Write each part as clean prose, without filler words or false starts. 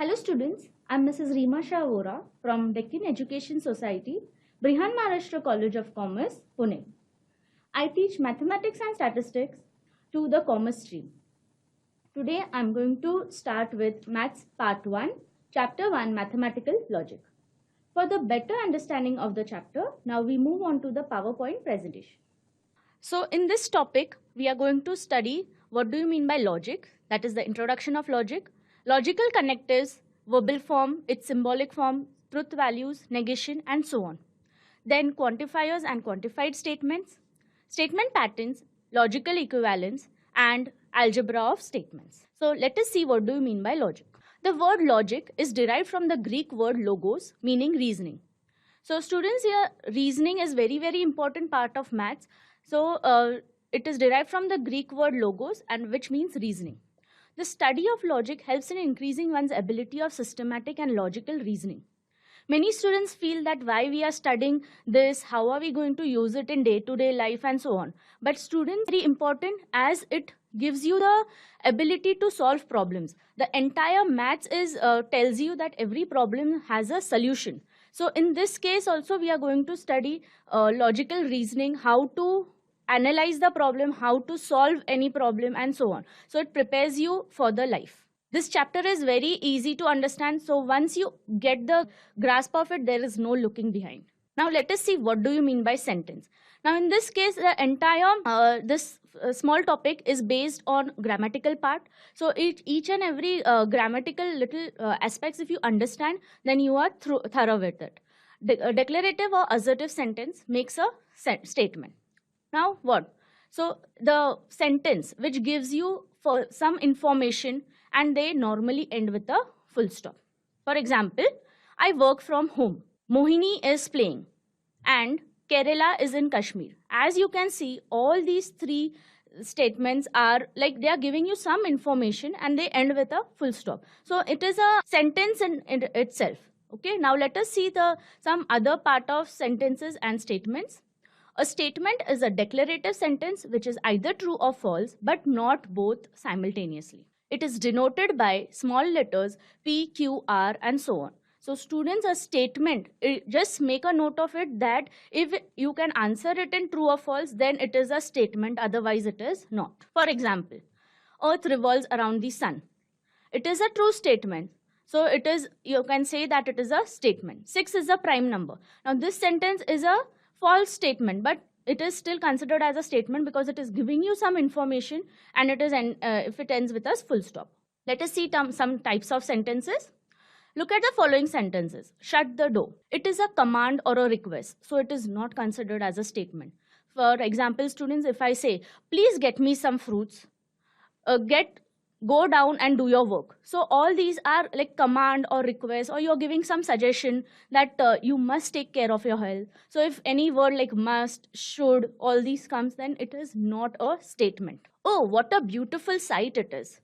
Hello students, I am Mrs. Reema Shah Vora from Deccan Education Society, Brihan Maharashtra College of Commerce, Pune. I teach mathematics and statistics to the commerce stream. Today I am going to start with Maths Part 1, Chapter 1, Mathematical Logic. For the better understanding of the chapter, now we move on to the PowerPoint presentation. So in this topic, we are going to study what do you mean by logic, that is the introduction of logic, logical connectives, verbal form, its symbolic form, truth values, negation, and so on. Then quantifiers and quantified statements, statement patterns, logical equivalence, and algebra of statements. So let us see what do you mean by logic. The word logic is derived from the Greek word logos, meaning reasoning. So students, here reasoning is very important part of maths. So it is derived from the Greek word logos, and which means reasoning. The study of logic helps in increasing one's ability of systematic and logical reasoning. Many students feel that why we are studying this, how are we going to use it in day-to-day life and so on. But students, very important as it gives you the ability to solve problems. The entire maths is tells you that every problem has a solution. So in this case also we are going to study logical reasoning, how to analyze the problem, how to solve any problem and so on. So it prepares you for the life. This chapter is very easy to understand. So once you get the grasp of it, there is no looking behind. Now let us see what do you mean by sentence. Now in this case, the entire this small topic is based on grammatical part. So each and every grammatical little aspects, if you understand, then you are thorough with it. A declarative or assertive sentence makes a statement. Now what? So the sentence which gives you for some information and they normally end with a full stop. For example, I work from home. Mohini is playing and Kerala is in Kashmir. As you can see, all these three statements are like they are giving you some information and they end with a full stop. So it is a sentence in itself. Okay, now let us see some other part of sentences and statements. A statement is a declarative sentence which is either true or false, but not both simultaneously. It is denoted by small letters P, Q, R, and so on. So students, a statement, just make a note of it that if you can answer it in true or false, then it is a statement, otherwise it is not. For example, Earth revolves around the sun. It is a true statement. So it is, you can say that it is a statement. 6 is a prime number. Now this sentence is a false statement, but it is still considered as a statement because it is giving you some information and it is if it ends with a full stop. Let us see some types of sentences. Look at the following sentences. Shut the door. It is a command or a request, so it is not considered as a statement. For example, students, if I say, please get me some fruits, go down and do your work. So all these are like command or request, or you're giving some suggestion that you must take care of your health. So if any word like must, should, all these comes, then it is not a statement. Oh, what a beautiful sight it is.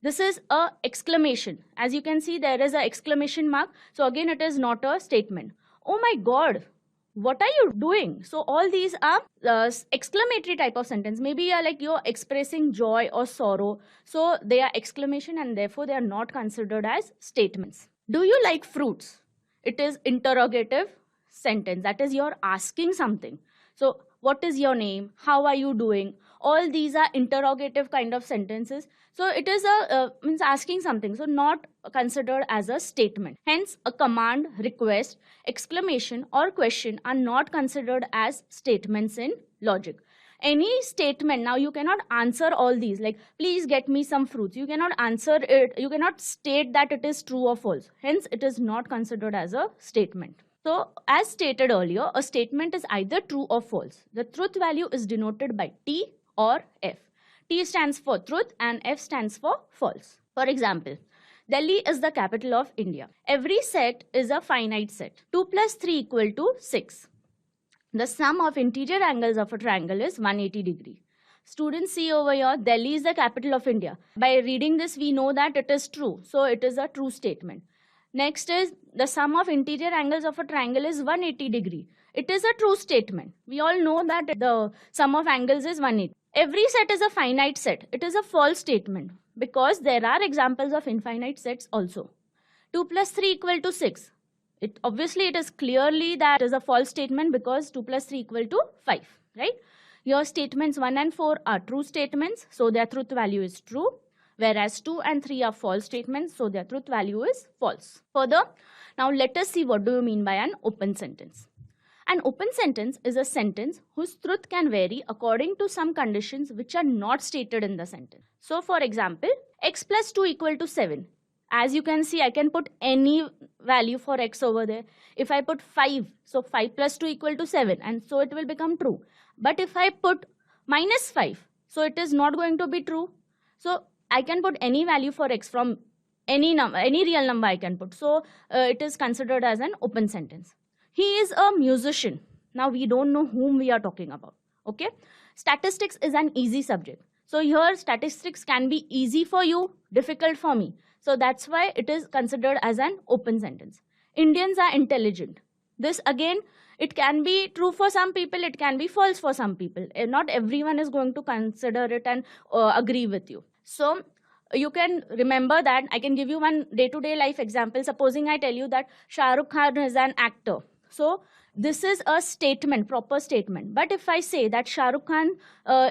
This is a exclamation. As you can see, there is an exclamation mark. So again, it is not a statement. Oh my God, what are you doing? So all these are exclamatory type of sentence. Maybe you're expressing joy or sorrow. So they are exclamation and therefore they are not considered as statements. Do you like fruits? It is interrogative sentence. That is, you're asking something. So what is your name? How are you doing? All these are interrogative kind of sentences. So it is means asking something. So not considered as a statement. Hence, a command, request, exclamation or question are not considered as statements in logic. Any statement, now you cannot answer all these, like please get me some fruits. You cannot answer it. You cannot state that it is true or false. Hence, it is not considered as a statement. So as stated earlier, a statement is either true or false. The truth value is denoted by T or F. T stands for truth and F stands for false. For example, Delhi is the capital of India. Every set is a finite set. 2 plus 3 equal to 6. The sum of interior angles of a triangle is 180 degree. Students, see over here, Delhi is the capital of India. By reading this, we know that it is true. So it is a true statement. Next is the sum of interior angles of a triangle is 180 degree. It is a true statement. We all know that the sum of angles is 180. Every set is a finite set. It is a false statement because there are examples of infinite sets also. 2 plus 3 equal to 6. Obviously it is clearly that is a false statement because 2 plus 3 equal to 5, right? Your statements 1 and 4 are true statements, so their truth value is true, whereas 2 and 3 are false statements, so their truth value is false. Further, now let us see what do you mean by an open sentence. An open sentence is a sentence whose truth can vary according to some conditions which are not stated in the sentence. So for example, x plus 2 equal to 7. As you can see, I can put any value for x over there. If I put 5, so 5 plus 2 equal to 7, and so it will become true. But if I put minus 5, so it is not going to be true. So I can put any value for x from any number, any real number I can put. So it is considered as an open sentence. He is a musician. Now we don't know whom we are talking about. Okay. Statistics is an easy subject. So here statistics can be easy for you, difficult for me. So that's why it is considered as an open sentence. Indians are intelligent. This again, it can be true for some people, it can be false for some people. Not everyone is going to consider it and agree with you. So you can remember that I can give you one day-to-day life example. Supposing I tell you that Shah Rukh Khan is an actor. So this is a statement, proper statement. But if I say that Shah Rukh Khan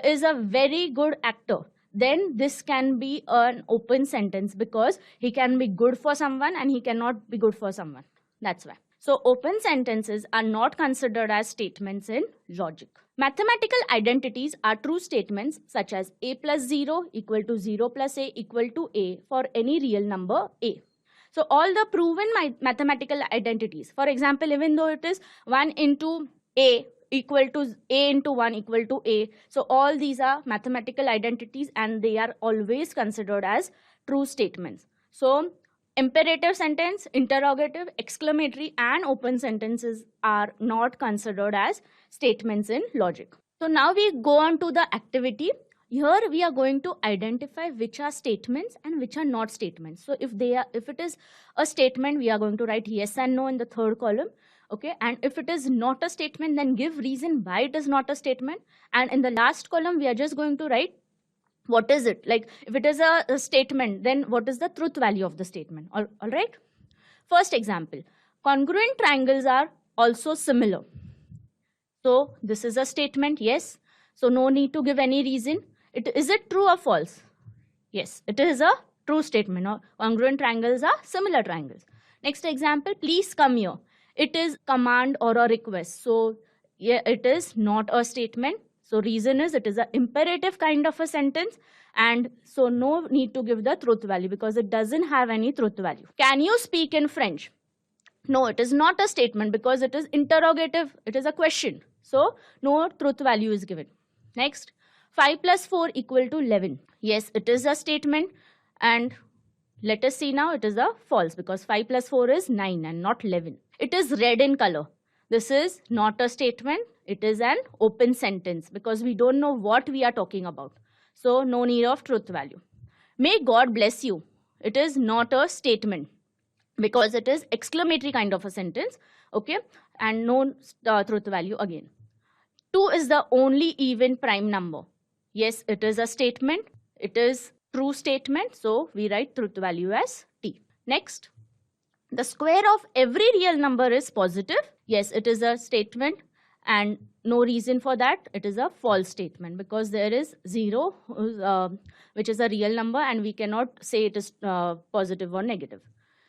is a very good actor, then this can be an open sentence because he can be good for someone and he cannot be good for someone. That's why. So open sentences are not considered as statements in logic. Mathematical identities are true statements such as a plus 0 equal to 0 plus a equal to a for any real number a. So all the proven mathematical identities, for example, even though it is 1 into a equal to a into 1 equal to a. So all these are mathematical identities and they are always considered as true statements. So imperative sentence, interrogative, exclamatory and open sentences are not considered as statements in logic. So now we go on to the activity. Here we are going to identify which are statements and which are not statements. So if it is a statement, we are going to write yes and no in the third column. Okay, and if it is not a statement, then give reason why it is not a statement. And in the last column, we are just going to write what is it. Like if it is a statement, then what is the truth value of the statement? All right. First example, congruent triangles are also similar. So this is a statement, yes. So no need to give any reason. Is it true or false? Yes, it is a true statement. Congruent triangles are similar triangles. Next example, please come here. It is command or a request. So yeah, it is not a statement. So reason is it is an imperative kind of a sentence. And so no need to give the truth value because it doesn't have any truth value. Can you speak in French? No, it is not a statement because it is interrogative. It is a question. So no truth value is given. Next, 5 plus 4 equal to 11. Yes, it is a statement. And let us see now, it is a false because 5 plus 4 is 9 and not 11. It is red in color. This is not a statement. It is an open sentence because we don't know what we are talking about. So no need of truth value. May God bless you. It is not a statement because it is exclamatory kind of a sentence. Okay, and no truth value again. 2 is the only even prime number. Yes, it is a statement. It is true statement. So we write truth value as t. Next, the square of every real number is positive. Yes, it is a statement and no reason for that. It is a false statement because there is 0 which is a real number and we cannot say it is positive or negative.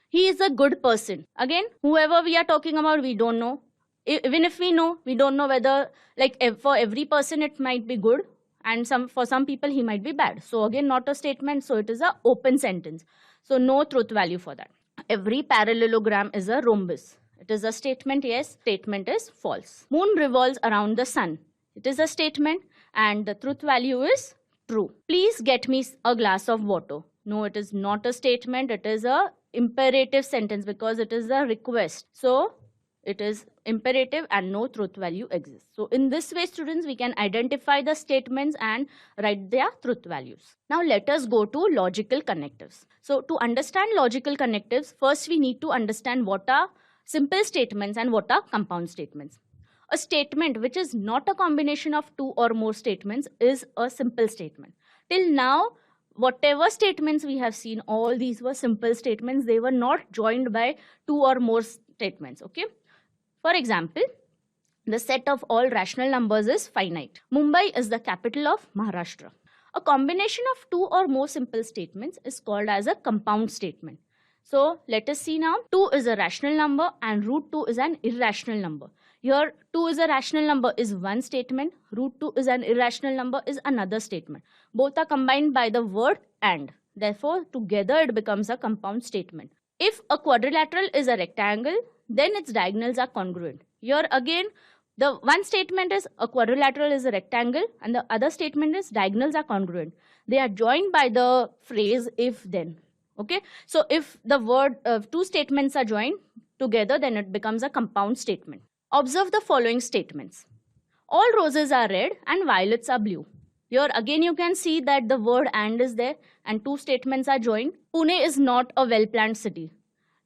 He is a good person. Again, whoever we are talking about, we don't know. Even if we know, we don't know whether, like for every person it might be good and for some people he might be bad. So again, not a statement. So it is an open sentence. So no truth value for that. Every parallelogram is a rhombus. It is a statement, yes. Statement is false. Moon revolves around the sun. It is a statement and the truth value is true. Please get me a glass of water. No, it is not a statement. It is a imperative sentence because it is a request. So it is imperative and no truth value exists. So in this way, students, we can identify the statements and write their truth values. Now let us go to logical connectives. So to understand logical connectives, first we need to understand what are simple statements and what are compound statements. A statement which is not a combination of 2 or more statements is a simple statement. Till now, whatever statements we have seen, all these were simple statements. They were not joined by two or more statements, okay? For example, the set of all rational numbers is finite. Mumbai is the capital of Maharashtra. A combination of two or more simple statements is called as a compound statement. So let us see now. 2 is a rational number and root 2 is an irrational number. Here 2 is a rational number is one statement, root 2 is an irrational number is another statement. Both are combined by the word and. Therefore, together it becomes a compound statement. If a quadrilateral is a rectangle, then its diagonals are congruent. Here again, the one statement is a quadrilateral is a rectangle and the other statement is diagonals are congruent. They are joined by the phrase if then. Okay, so if the word two statements are joined together, then it becomes a compound statement. Observe the following statements. All roses are red and violets are blue. Here again you can see that the word and is there and two statements are joined. Pune is not a well-planned city.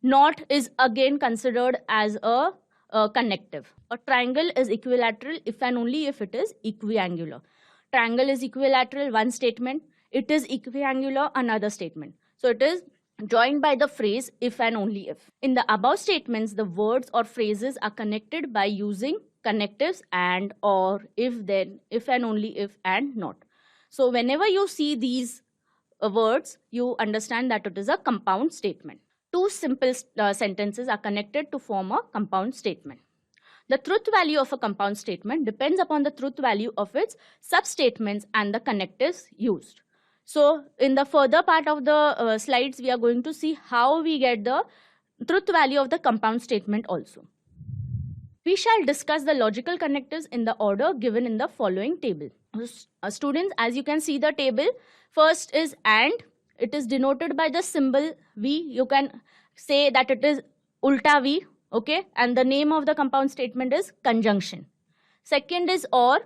Not is again considered as a connective. A triangle is equilateral if and only if it is equiangular. Triangle is equilateral, one statement. It is equiangular, another statement. So it is joined by the phrase if and only if. In the above statements, the words or phrases are connected by using connectives and, or, if, then, if and only if, and not. So whenever you see these words, you understand that it is a compound statement. Two simple sentences are connected to form a compound statement. The truth value of a compound statement depends upon the truth value of its substatements and the connectives used. So in the further part of the slides, we are going to see how we get the truth value of the compound statement also. We shall discuss the logical connectives in the order given in the following table. Students, as you can see the table, first is and. It is denoted by the symbol V. You can say that it is ulta V, okay? And the name of the compound statement is conjunction. Second is or.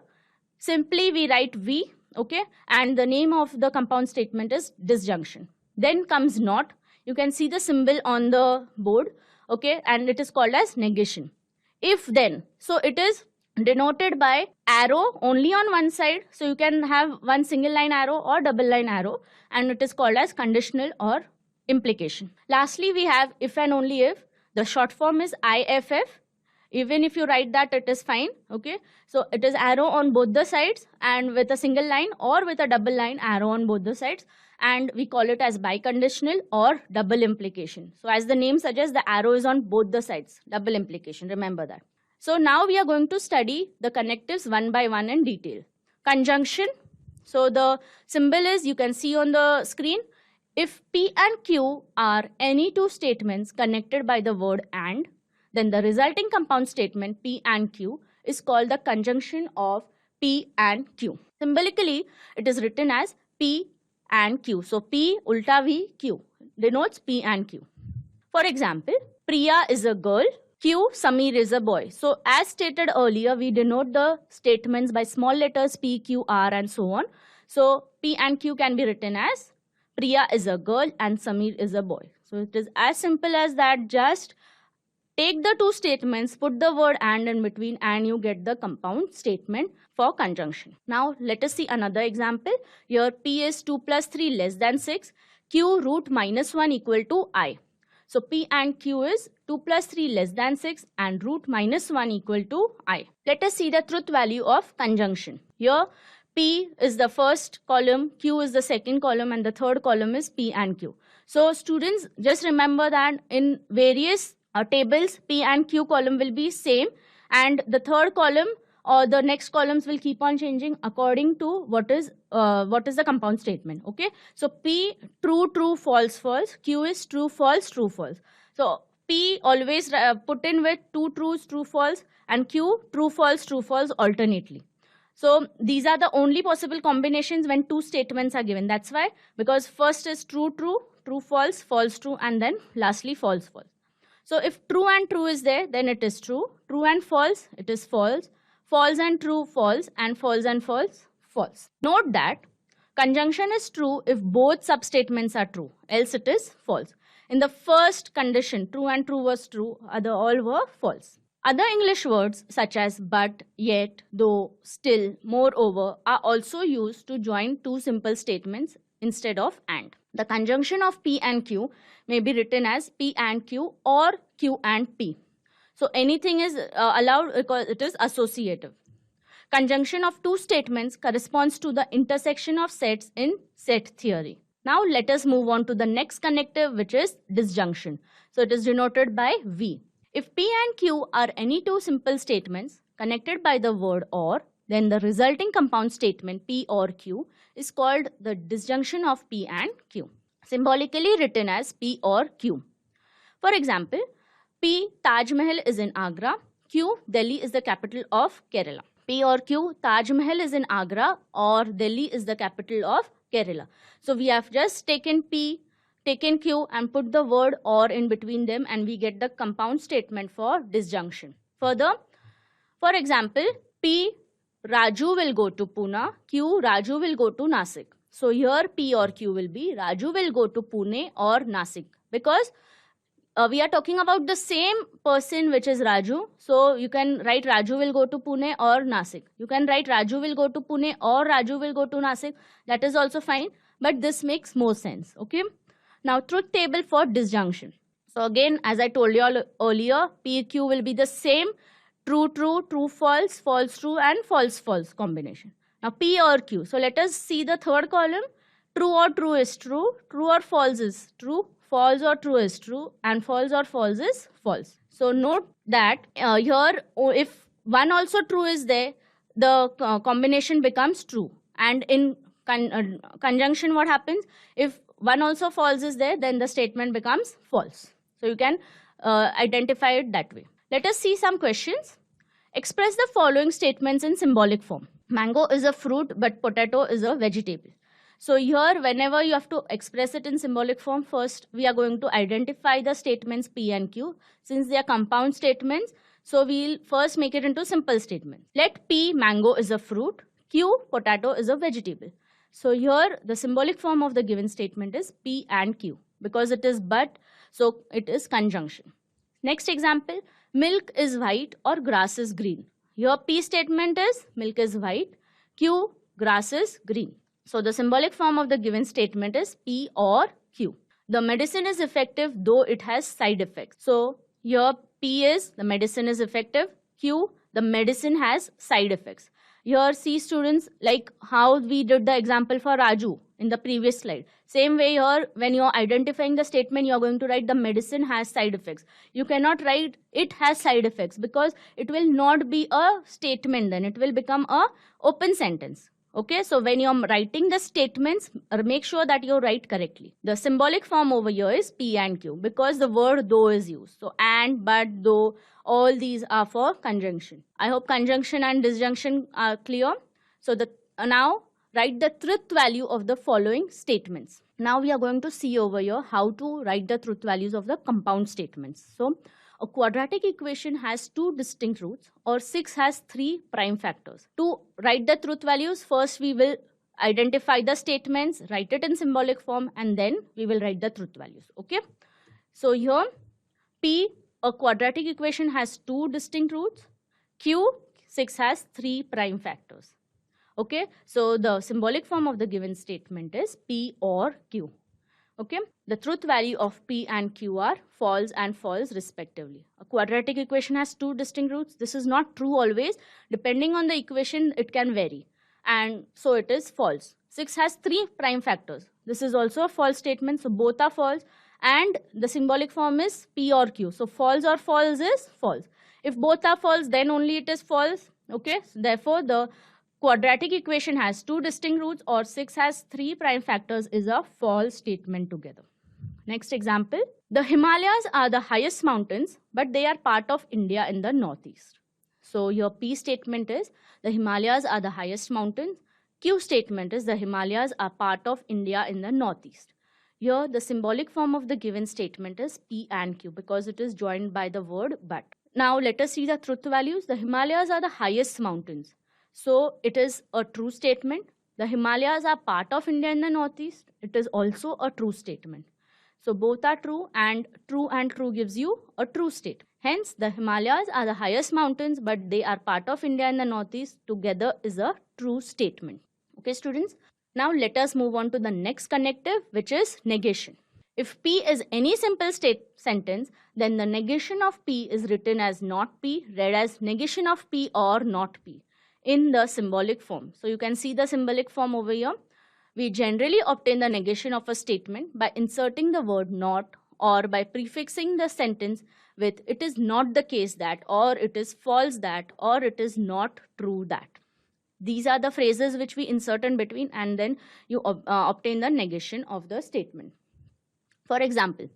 Simply we write V, okay? And the name of the compound statement is disjunction. Then comes not. You can see the symbol on the board, okay? And it is called as negation. If then, so it is denoted by arrow only on one side. So you can have one single line arrow or double line arrow, and it is called as conditional or implication. Lastly, we have if and only if. The short form is IFF. Even if you write that, it is fine, okay? So it is arrow on both the sides and with a single line or with a double line arrow on both the sides, and we call it as biconditional or double implication. So as the name suggests, the arrow is on both the sides, double implication, remember that. So now we are going to study the connectives one by one in detail. Conjunction. So the symbol is, you can see on the screen, if P and Q are any two statements connected by the word and, then the resulting compound statement P and Q is called the conjunction of P and Q. Symbolically, it is written as P and Q. So P ulta V Q denotes P and Q. For example, Priya is a girl, Q, Samir is a boy. So as stated earlier, we denote the statements by small letters P, Q, R and so on. So P and Q can be written as Priya is a girl and Samir is a boy. So it is as simple as that. Just take the two statements, put the word and in between, and you get the compound statement for conjunction. Now let us see another example. Here P is 2 plus 3 less than 6. Q root minus 1 equal to I. So P and Q is 2 plus 3 less than 6 and root minus 1 equal to I. Let us see the truth value of conjunction. Here P is the first column, Q is the second column, and the third column is P and Q. So students, just remember that in various tables, P and Q column will be same, and the third column or the next columns will keep on changing according to what is the compound statement. Okay, so P true, true, false, false. Q is true, false, true, false. So P always put in with two trues, true, false, and Q true, false, alternately. So these are the only possible combinations when two statements are given. That's why, because first is true, true, true, false, false, true, and then lastly false, false. So if true and true is there, then it is true. True and false, it is false. False and true, false. And false and false, false. Note that conjunction is true if both substatements are true, else it is false. In the first condition, true and true was true, other all were false. Other English words such as but, yet, though, still, moreover are also used to join two simple statements instead of and. The conjunction of P and Q may be written as P and Q or Q and P. So anything is allowed because it is associative. Conjunction of two statements corresponds to the intersection of sets in set theory. Now let us move on to the next connective, which is disjunction. So it is denoted by V. If P and Q are any two simple statements connected by the word or, then the resulting compound statement P or Q is called the disjunction of P and Q, symbolically written as P or Q. For example, P, Taj Mahal is in Agra. Q, Delhi is the capital of Kerala. P or Q, Taj Mahal is in Agra or Delhi is the capital of Kerala. So we have just taken P, taken Q and put the word or in between them, and we get the compound statement for disjunction. Further, for example, P, Raju will go to Pune. Q, Raju will go to Nasik. So here P or Q will be Raju will go to Pune or Nasik, because we are talking about the same person, which is Raju. So you can write Raju will go to Pune or Nasik. You can write Raju will go to Pune or Raju will go to Nasik. That is also fine. But this makes more sense. Okay. Now truth table for disjunction. So again, as I told you all earlier, PQ will be the same true, true, true, false, false, true and false, false combination. Now P or Q. So let us see the third column. True or true is true. True or false is true. False or true is true, and false or false is false. So note that here if one also true is there, the combination becomes true, and in conjunction what happens? If one also false is there, then the statement becomes false. So you can identify it that way. Let us see some questions. Express the following statements in symbolic form. Mango is a fruit, but potato is a vegetable. So here, whenever you have to express it in symbolic form, first we are going to identify the statements P and Q. Since they are compound statements, so we'll first make it into simple statements. Let P, mango is a fruit. Q, potato is a vegetable. So here, the symbolic form of the given statement is P and Q. Because it is but, so it is conjunction. Next example, milk is white or grass is green. Your P statement is milk is white. Q, grass is green. So the symbolic form of the given statement is P or Q. The medicine is effective though it has side effects. So here P is the medicine is effective. Q, the medicine has side effects. Here see students, like how we did the example for Raju in the previous slide. Same way here, when you are identifying the statement, you are going to write the medicine has side effects. You cannot write it has side effects because it will not be a statement, then it will become a open sentence. Okay, so when you are writing the statements, make sure that you write correctly. The symbolic form over here is P and Q because the word though is used. So and, but, though, all these are for conjunction. I hope conjunction and disjunction are clear. So now write the truth value of the following statements. Now we are going to see over here how to write the truth values of the compound statements. So a quadratic equation has two distinct roots or 6 has 3 prime factors. To write the truth values, first we will identify the statements, write it in symbolic form, and then we will write the truth values. Okay. So here P, a quadratic equation has two distinct roots. Q, 6 has 3 prime factors. Okay. So the symbolic form of the given statement is P or Q. Okay, the truth value of P and Q are false and false respectively. A quadratic equation has two distinct roots. This is not true always. Depending on the equation, it can vary. And so it is false. 6 has 3 prime factors. This is also a false statement. So both are false. And the symbolic form is P or Q. So false or false is false. If both are false, then only it is false. Okay, so therefore the quadratic equation has two distinct roots or 6 has 3 prime factors is a false statement together. Next example. The Himalayas are the highest mountains, but they are part of India in the northeast. So your P statement is the Himalayas are the highest mountains. Q statement is the Himalayas are part of India in the northeast. Here the symbolic form of the given statement is P and Q because it is joined by the word but. Now let us see the truth values. The Himalayas are the highest mountains. So it is a true statement. The Himalayas are part of India in the northeast. It is also a true statement. So both are true and true gives you a true state. Hence the Himalayas are the highest mountains but they are part of India in the northeast together is a true statement. Okay students. Now let us move on to the next connective, which is negation. If P is any simple sentence, then the negation of P is written as not P, read as negation of P or not P in the symbolic form. So you can see the symbolic form over here. We generally obtain the negation of a statement by inserting the word not or by prefixing the sentence with it is not the case that, or it is false that, or it is not true that. These are the phrases which we insert in between, and then you obtain the negation of the statement. For example,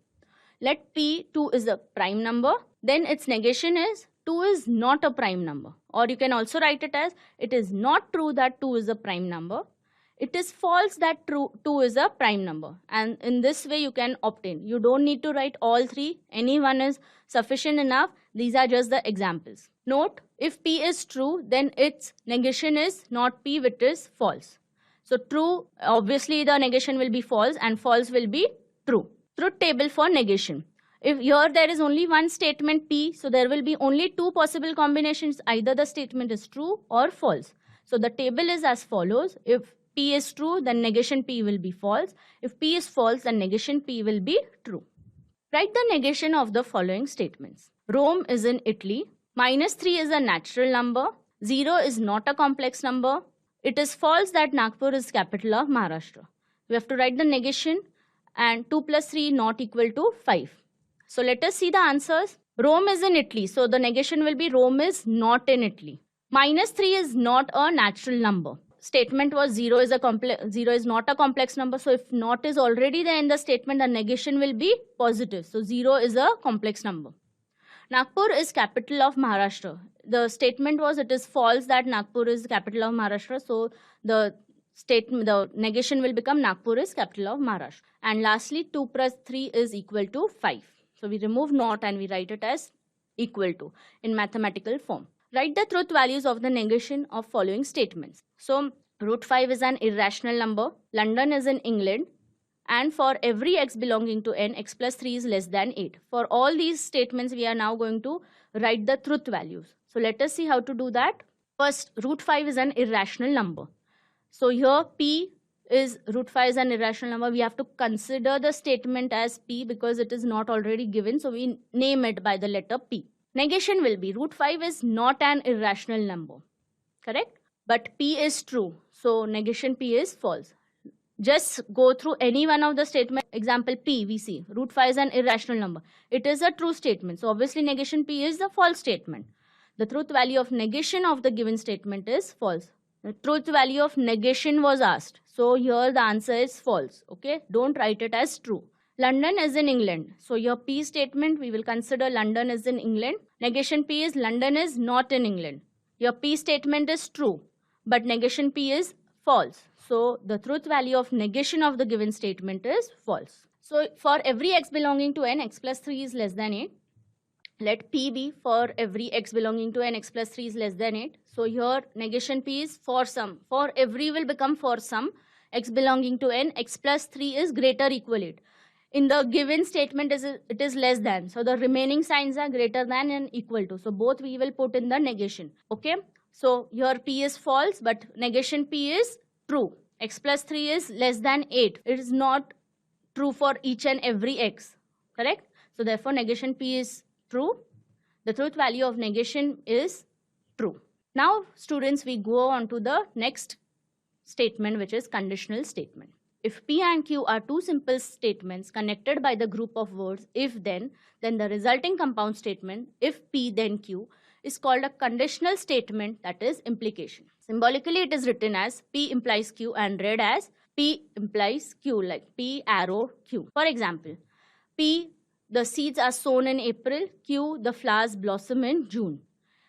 let P2 is a prime number, then its negation is 2 is not a prime number. Or you can also write it as it is not true that 2 is a prime number. It is false that 2 is a prime number. And in this way you can obtain. You don't need to write all three. Any one is sufficient enough. These are just the examples. Note, if P is true, then its negation is not P, which is false. So true, obviously the negation will be false, and false will be true. Truth table for negation. If here there is only one statement P, so there will be only two possible combinations. Either the statement is true or false. So the table is as follows. If P is true, then negation P will be false. If P is false, then negation P will be true. Write the negation of the following statements. Rome is in Italy. -3 is a natural number. 0 is not a complex number. It is false that Nagpur is capital of Maharashtra. We have to write the negation, and 2 plus 3 not equal to 5. So let us see the answers. Rome is in Italy. So the negation will be Rome is not in Italy. -3 is not a natural number. Statement was 0 is not a complex number. So if not is already there in the statement, the negation will be positive. So 0 is a complex number. Nagpur is capital of Maharashtra. The statement was it is false that Nagpur is capital of Maharashtra. So the negation will become Nagpur is capital of Maharashtra. And lastly, 2 plus 3 is equal to 5. So we remove not and we write it as equal to in mathematical form. Write the truth values of the negation of following statements. So √5 is an irrational number. London is in England. And for every x belonging to n, x plus 3 is less than 8. For all these statements, we are now going to write the truth values. So let us see how to do that. First, √5 is an irrational number. So here P is √5 is an irrational number. We have to consider the statement as P because it is not already given. So we name it by the letter P. Negation will be √5 is not an irrational number. Correct? But P is true. So negation P is false. Just go through any one of the statements. Example P, we see √5 is an irrational number. It is a true statement. So obviously negation P is the false statement. The truth value of negation of the given statement is false. The truth value of negation was asked. So here the answer is false. Okay, don't write it as true. London is in England. So your P statement, we will consider London is in England. Negation P is London is not in England. Your P statement is true, but negation P is false. So the truth value of negation of the given statement is false. So for every x belonging to n, x plus 3 is less than 8. Let P be for every x belonging to n, x plus 3 is less than 8. So here negation P is for some. For every will become for some. X belonging to n, x plus 3 is greater equal 8. In the given statement, it is less than. So the remaining signs are greater than and equal to. So both we will put in the negation. Okay. So here P is false, but negation P is true. X plus 3 is less than 8. It is not true for each and every x. Correct? So therefore negation P is true. The truth value of negation is true. Now students, we go on to the next statement, which is conditional statement. If P and Q are two simple statements connected by the group of words if then the resulting compound statement if P then Q is called a conditional statement, that is implication. Symbolically it is written as P implies Q and read as P implies Q, like P arrow Q. For example, P, the seeds are sown in April, Q, the flowers blossom in June.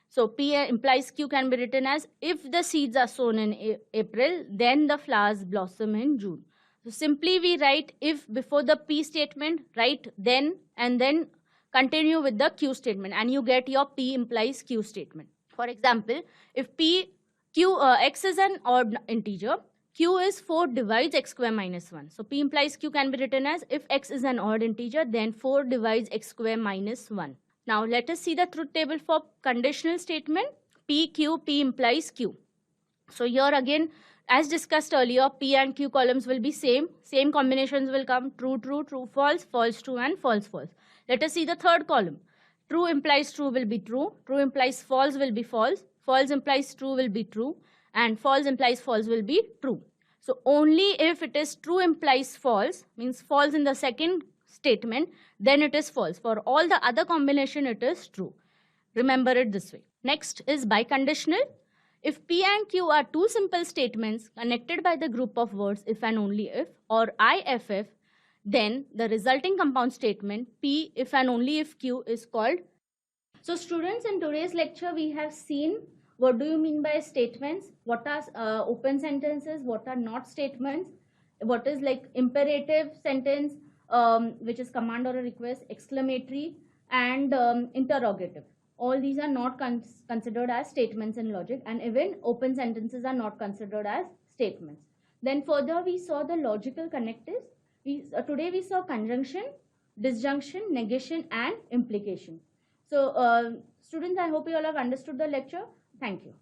So P implies Q can be written as if the seeds are sown in April, then the flowers blossom in June. So simply we write if before the P statement, write then and then continue with the Q statement and you get your P implies Q statement. For example, if x is an odd integer, Q is 4 divides x square minus 1. So P implies Q can be written as if x is an odd integer, then 4 divides x square minus 1. Now let us see the truth table for conditional statement. P implies Q. So here again, as discussed earlier, P and Q columns will be same combinations will come: true, true, true, false, false, true, and false, false. Let us see the third column. True implies true will be true, true implies false will be false, false implies true will be true, and false implies false will be true. So only if it is true implies false, means false in the second statement, then it is false. For all the other combination, it is true. Remember it this way. Next is biconditional. If P and Q are two simple statements connected by the group of words if and only if, or IFF, then the resulting compound statement P if and only if Q is called. So students, in today's lecture we have seen what do you mean by statements, what are open sentences, what are not statements, what is like imperative sentence, which is command or a request, exclamatory, and interrogative. All these are not considered as statements in logic, and even open sentences are not considered as statements. Then further we saw the logical connectives. Today we saw conjunction, disjunction, negation, and implication. So students, I hope you all have understood the lecture. Thank you.